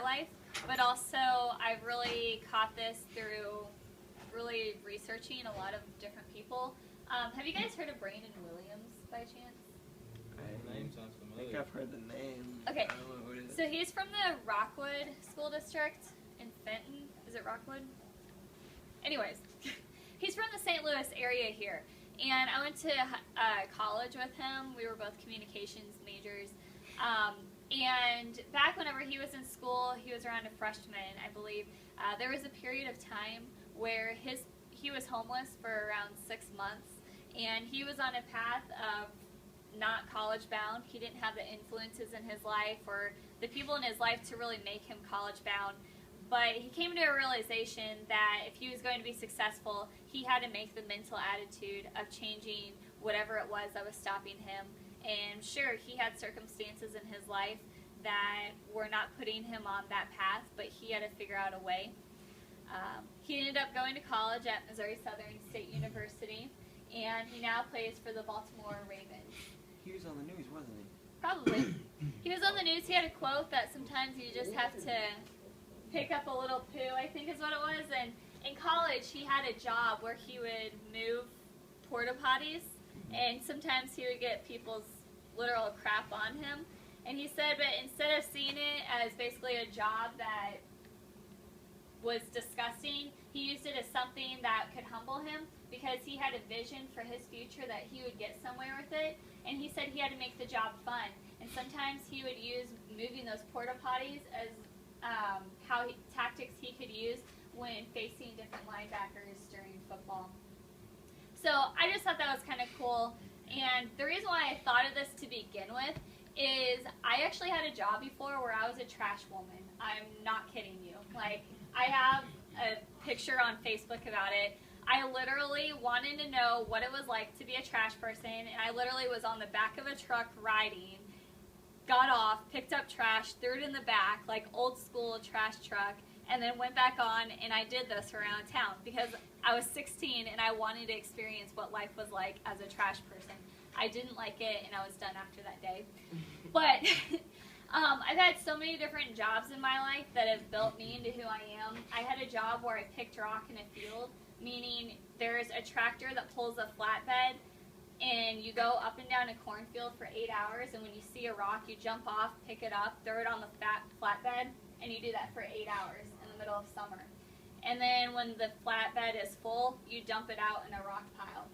life, but also I've really caught this through really researching a lot of different people. Have you guys heard of Brandon Williams by chance? The name sounds I familiar. think I've heard the name. Okay, I don't know who it is. so he's from the Rockwood School District in Fenton. Is it Rockwood? Anyways, he's from the St. Louis area here, and I went to college with him. We were both communications majors, and back whenever he was in school, he was around a freshman, I believe. There was a period of time where he was homeless for around 6 months, and he was on a path of not college bound. He didn't have the influences in his life or the people in his life to really make him college bound. But he came to a realization that if he was going to be successful, he had to make the mental attitude of changing whatever it was that was stopping him. And sure, he had circumstances in his life that were not putting him on that path, but he had to figure out a way. He ended up going to college at Missouri Southern State University, and he now plays for the Baltimore Ravens. He was on the news, wasn't he? Probably. He was on the news. He had a quote that sometimes you just have to pick up a little poo, I think is what it was. And in college, he had a job where he would move porta potties, and sometimes he would get people's literal crap on him. And he said, but instead of seeing it as basically a job that was disgusting, he used it as something that could humble him, because he had a vision for his future that he would get somewhere with it, and he said he had to make the job fun. And sometimes he would use moving those porta potties as tactics he could use when facing different linebackers during football. So I just thought that was kind of cool, and the reason why I thought of this to begin with is I actually had a job before where I was a trash woman. I'm not kidding you. Like, I have a picture on Facebook about it. I literally wanted to know what it was like to be a trash person, and I literally was on the back of a truck riding, got off, picked up trash, threw it in the back, like old school trash truck, and then went back on, and I did this around town because I was 16 and I wanted to experience what life was like as a trash person. I didn't like it, and I was done after that day. But I've had so many different jobs in my life that have built me into who I am. I had a job where I picked rock in a field, meaning there's a tractor that pulls a flatbed, and you go up and down a cornfield for 8 hours, and when you see a rock, you jump off, pick it up, throw it on the flatbed, and you do that for 8 hours in the middle of summer. And then when the flatbed is full, you dump it out in a rock pile.